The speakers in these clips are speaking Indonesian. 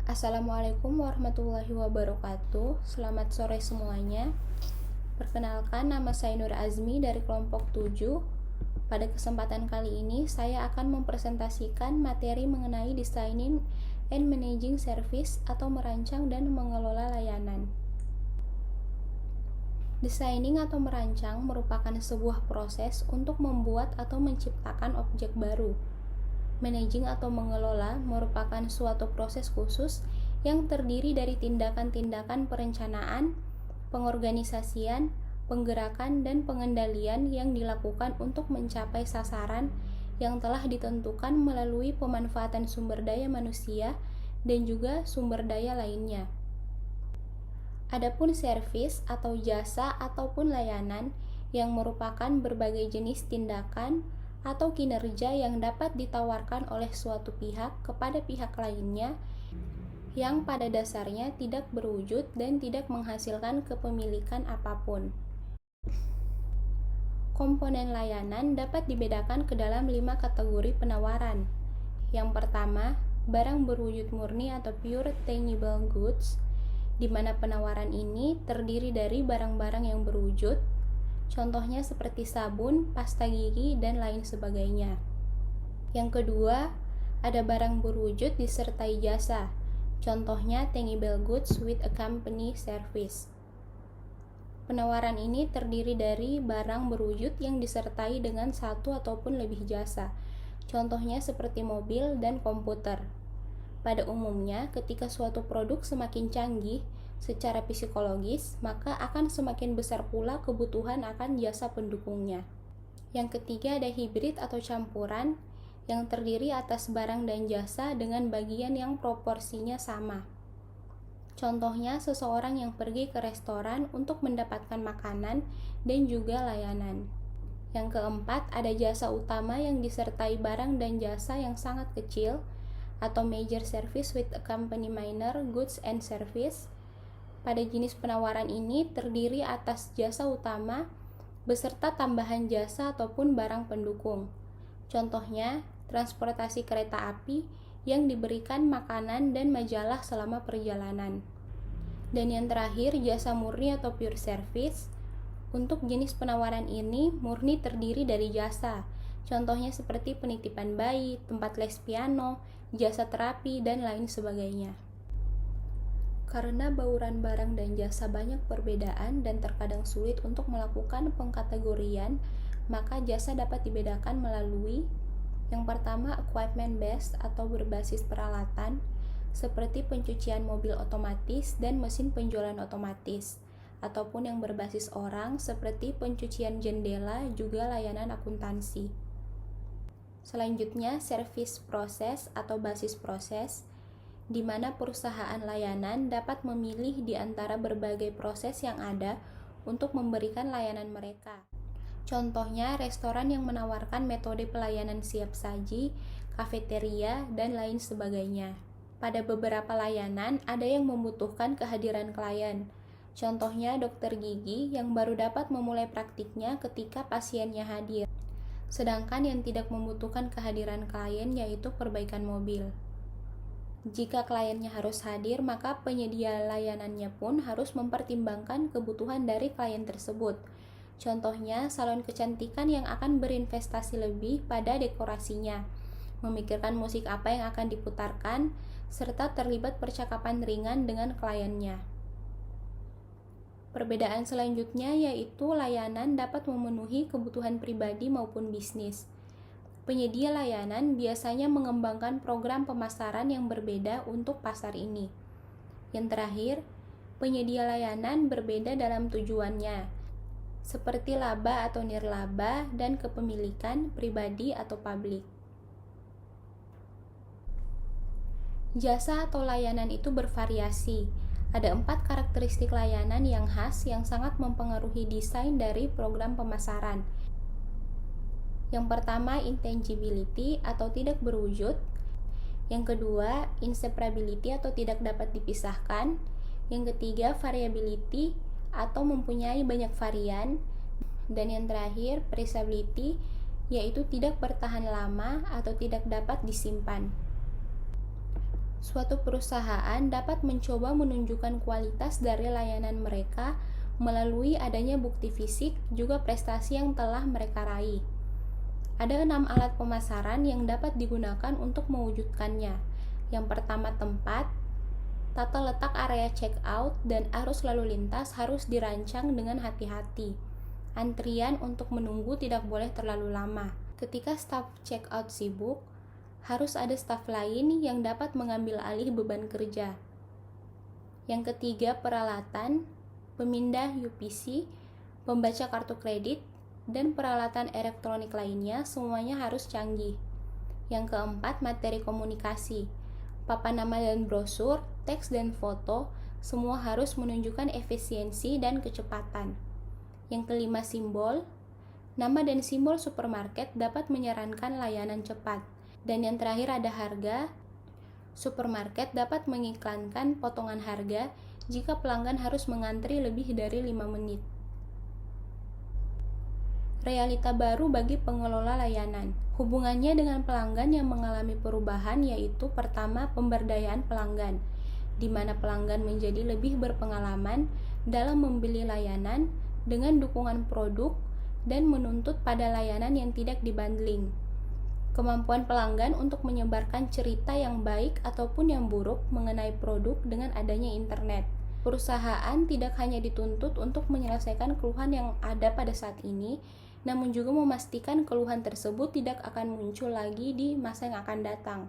Assalamualaikum warahmatullahi wabarakatuh. Selamat sore semuanya. Perkenalkan, nama saya Nur Azmi dari kelompok 7. Pada kesempatan kali ini, saya akan mempresentasikan materi mengenai Designing and Managing Service atau merancang dan mengelola layanan. Designing atau merancang merupakan sebuah proses untuk membuat atau menciptakan objek baru. Managing atau mengelola merupakan suatu proses khusus yang terdiri dari tindakan-tindakan perencanaan, pengorganisasian, penggerakan, dan pengendalian yang dilakukan untuk mencapai sasaran yang telah ditentukan melalui pemanfaatan sumber daya manusia dan juga sumber daya lainnya. Adapun servis atau jasa ataupun layanan yang merupakan berbagai jenis tindakan atau kinerja yang dapat ditawarkan oleh suatu pihak kepada pihak lainnya yang pada dasarnya tidak berwujud dan tidak menghasilkan kepemilikan apapun. Komponen layanan dapat dibedakan ke dalam 5 kategori penawaran. Yang pertama, barang berwujud murni atau pure tangible goods, di mana penawaran ini terdiri dari barang-barang yang berwujud, contohnya seperti sabun, pasta gigi, dan lain sebagainya. Yang kedua, ada barang berwujud disertai jasa, contohnya tangible goods with a company service. Penawaran ini terdiri dari barang berwujud yang disertai dengan satu ataupun lebih jasa, contohnya seperti mobil dan komputer. Pada umumnya, ketika suatu produk semakin canggih secara psikologis, maka akan semakin besar pula kebutuhan akan jasa pendukungnya. Yang ketiga, ada hibrid atau campuran yang terdiri atas barang dan jasa dengan bagian yang proporsinya sama. Contohnya, seseorang yang pergi ke restoran untuk mendapatkan makanan dan juga layanan. Yang keempat, ada jasa utama yang disertai barang dan jasa yang sangat kecil atau major service with a company minor goods and service. Pada jenis penawaran ini terdiri atas jasa utama beserta tambahan jasa ataupun barang pendukung. Contohnya, transportasi kereta api yang diberikan makanan dan majalah selama perjalanan. Dan yang terakhir, jasa murni atau pure service. Untuk jenis penawaran ini murni terdiri dari jasa. Contohnya seperti penitipan bayi, tempat les piano, jasa terapi, dan lain sebagainya. Karena bauran barang dan jasa banyak perbedaan dan terkadang sulit untuk melakukan pengkategorian, maka jasa dapat dibedakan melalui yang pertama, equipment based atau berbasis peralatan, seperti pencucian mobil otomatis dan mesin penjualan otomatis, ataupun yang berbasis orang, seperti pencucian jendela, juga layanan akuntansi. Selanjutnya, service proses atau basis proses, di mana perusahaan layanan dapat memilih di antara berbagai proses yang ada untuk memberikan layanan mereka. Contohnya, restoran yang menawarkan metode pelayanan siap saji, kafeteria, dan lain sebagainya. Pada beberapa layanan, ada yang membutuhkan kehadiran klien. Contohnya, dokter gigi yang baru dapat memulai praktiknya ketika pasiennya hadir. Sedangkan yang tidak membutuhkan kehadiran klien yaitu perbaikan mobil. Jika kliennya harus hadir, maka penyedia layanannya pun harus mempertimbangkan kebutuhan dari klien tersebut. Contohnya, salon kecantikan yang akan berinvestasi lebih pada dekorasinya, memikirkan musik apa yang akan diputarkan, serta terlibat percakapan ringan dengan kliennya. Perbedaan selanjutnya yaitu layanan dapat memenuhi kebutuhan pribadi maupun bisnis. Penyedia layanan biasanya mengembangkan program pemasaran yang berbeda untuk pasar ini. Yang terakhir, penyedia layanan berbeda dalam tujuannya, seperti laba atau nirlaba dan kepemilikan pribadi atau publik. Jasa atau layanan itu bervariasi. Ada 4 karakteristik layanan yang khas yang sangat mempengaruhi desain dari program pemasaran. Yang pertama, intangibility atau tidak berwujud. Yang kedua, inseparability atau tidak dapat dipisahkan. Yang ketiga, variability atau mempunyai banyak varian. Dan yang terakhir, perishability, yaitu tidak bertahan lama atau tidak dapat disimpan. Suatu perusahaan dapat mencoba menunjukkan kualitas dari layanan mereka melalui adanya bukti fisik juga prestasi yang telah mereka raih. Ada 6 alat pemasaran yang dapat digunakan untuk mewujudkannya. Yang pertama, tempat. Tata letak area check-out dan arus lalu lintas harus dirancang dengan hati-hati. Antrian untuk menunggu tidak boleh terlalu lama. Ketika staf check-out sibuk, harus ada staf lain yang dapat mengambil alih beban kerja. Yang ketiga, peralatan, pemindah UPC, pembaca kartu kredit, dan peralatan elektronik lainnya semuanya harus canggih. Yang keempat, materi komunikasi. Papan nama dan brosur, teks dan foto, semua harus menunjukkan efisiensi dan kecepatan. Yang kelima, simbol. Nama dan simbol supermarket dapat menyarankan layanan cepat. Dan yang terakhir ada harga. Supermarket dapat mengiklankan potongan harga jika pelanggan harus mengantri lebih dari 5 menit. Realita baru bagi pengelola layanan. Hubungannya dengan pelanggan yang mengalami perubahan yaitu pertama, pemberdayaan pelanggan, di mana pelanggan menjadi lebih berpengalaman dalam membeli layanan dengan dukungan produk dan menuntut pada layanan yang tidak dibundling. Kemampuan pelanggan untuk menyebarkan cerita yang baik ataupun yang buruk mengenai produk dengan adanya internet. Perusahaan tidak hanya dituntut untuk menyelesaikan keluhan yang ada pada saat ini, namun juga memastikan keluhan tersebut tidak akan muncul lagi di masa yang akan datang.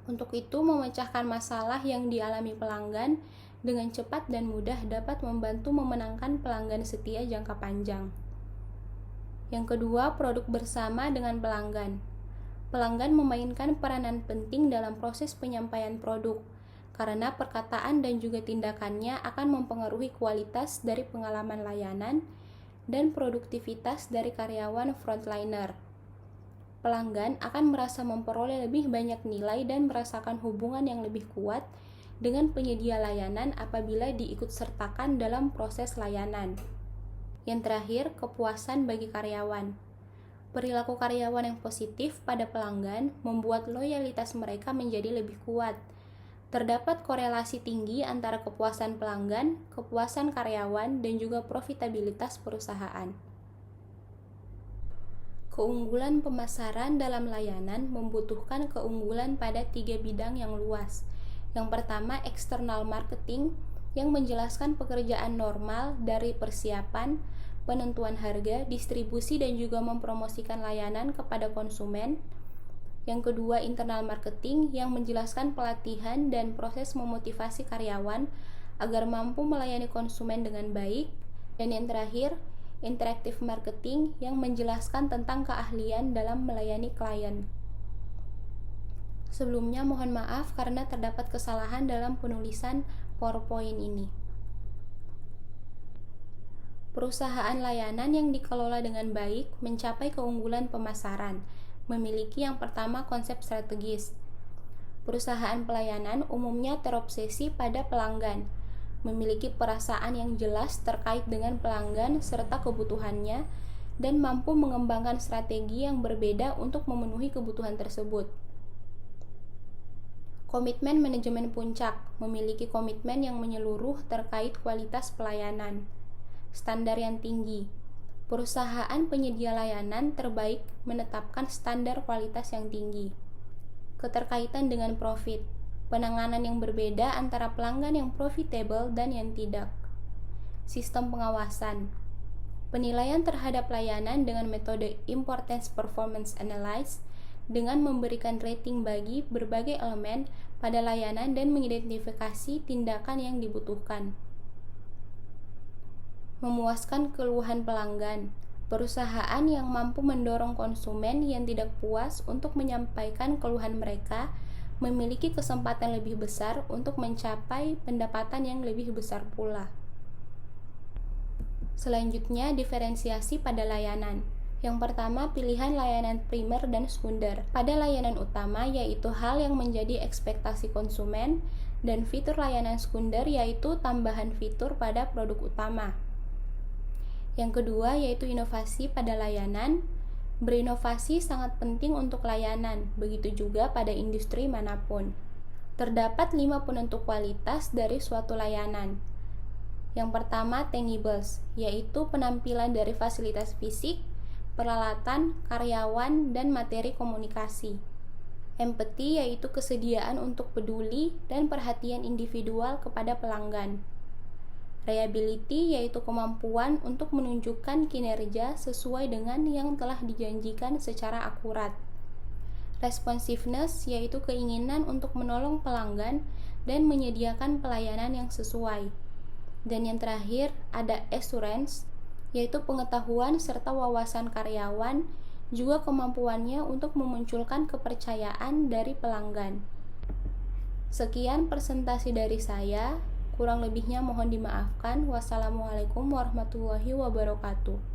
Untuk itu, memecahkan masalah yang dialami pelanggan dengan cepat dan mudah dapat membantu memenangkan pelanggan setia jangka panjang. Yang kedua, produk bersama dengan pelanggan. Pelanggan memainkan peranan penting dalam proses penyampaian produk, karena perkataan dan juga tindakannya akan mempengaruhi kualitas dari pengalaman layanan dan produktivitas dari karyawan frontliner. Pelanggan akan merasa memperoleh lebih banyak nilai dan merasakan hubungan yang lebih kuat dengan penyedia layanan apabila diikutsertakan dalam proses layanan. Yang terakhir, kepuasan bagi karyawan. Perilaku karyawan yang positif pada pelanggan membuat loyalitas mereka menjadi lebih kuat. Terdapat korelasi tinggi antara kepuasan pelanggan, kepuasan karyawan, dan juga profitabilitas perusahaan. Keunggulan pemasaran dalam layanan membutuhkan keunggulan pada 3 bidang yang luas. Yang pertama, external marketing, yang menjelaskan pekerjaan normal dari persiapan, penentuan harga, distribusi, dan juga mempromosikan layanan kepada konsumen. Yang kedua, internal marketing yang menjelaskan pelatihan dan proses memotivasi karyawan agar mampu melayani konsumen dengan baik. Dan yang terakhir, interactive marketing yang menjelaskan tentang keahlian dalam melayani klien. Sebelumnya mohon maaf karena terdapat kesalahan dalam penulisan PowerPoint ini. Perusahaan layanan yang dikelola dengan baik mencapai keunggulan pemasaran. Memiliki yang pertama konsep strategis. Perusahaan pelayanan umumnya terobsesi pada pelanggan, memiliki perasaan yang jelas terkait dengan pelanggan serta kebutuhannya, dan mampu mengembangkan strategi yang berbeda untuk memenuhi kebutuhan tersebut. Komitmen manajemen puncak, memiliki komitmen yang menyeluruh terkait kualitas pelayanan. Standar yang tinggi. Perusahaan penyedia layanan terbaik menetapkan standar kualitas yang tinggi. Keterkaitan dengan profit. Penanganan yang berbeda antara pelanggan yang profitable dan yang tidak. Sistem pengawasan. Penilaian terhadap layanan dengan metode Importance Performance Analysis dengan memberikan rating bagi berbagai elemen pada layanan dan mengidentifikasi tindakan yang dibutuhkan. Memuaskan keluhan pelanggan. Perusahaan yang mampu mendorong konsumen yang tidak puas untuk menyampaikan keluhan mereka memiliki kesempatan lebih besar untuk mencapai pendapatan yang lebih besar pula. Selanjutnya, diferensiasi pada layanan. Yang pertama, pilihan layanan primer dan sekunder. Pada layanan utama, yaitu hal yang menjadi ekspektasi konsumen, dan fitur layanan sekunder yaitu tambahan fitur pada produk utama. Yang kedua yaitu inovasi pada layanan. Berinovasi sangat penting untuk layanan, begitu juga pada industri manapun. Terdapat 5 penentu kualitas dari suatu layanan. Yang pertama, tangibles, yaitu penampilan dari fasilitas fisik, peralatan, karyawan, dan materi komunikasi. Empathy, yaitu kesediaan untuk peduli dan perhatian individual kepada pelanggan. Reliability, yaitu kemampuan untuk menunjukkan kinerja sesuai dengan yang telah dijanjikan secara akurat. Responsiveness, yaitu keinginan untuk menolong pelanggan dan menyediakan pelayanan yang sesuai. Dan yang terakhir, ada assurance, yaitu pengetahuan serta wawasan karyawan, juga kemampuannya untuk memunculkan kepercayaan dari pelanggan. Sekian presentasi dari saya, kurang lebihnya mohon dimaafkan. Wassalamualaikum warahmatullahi wabarakatuh.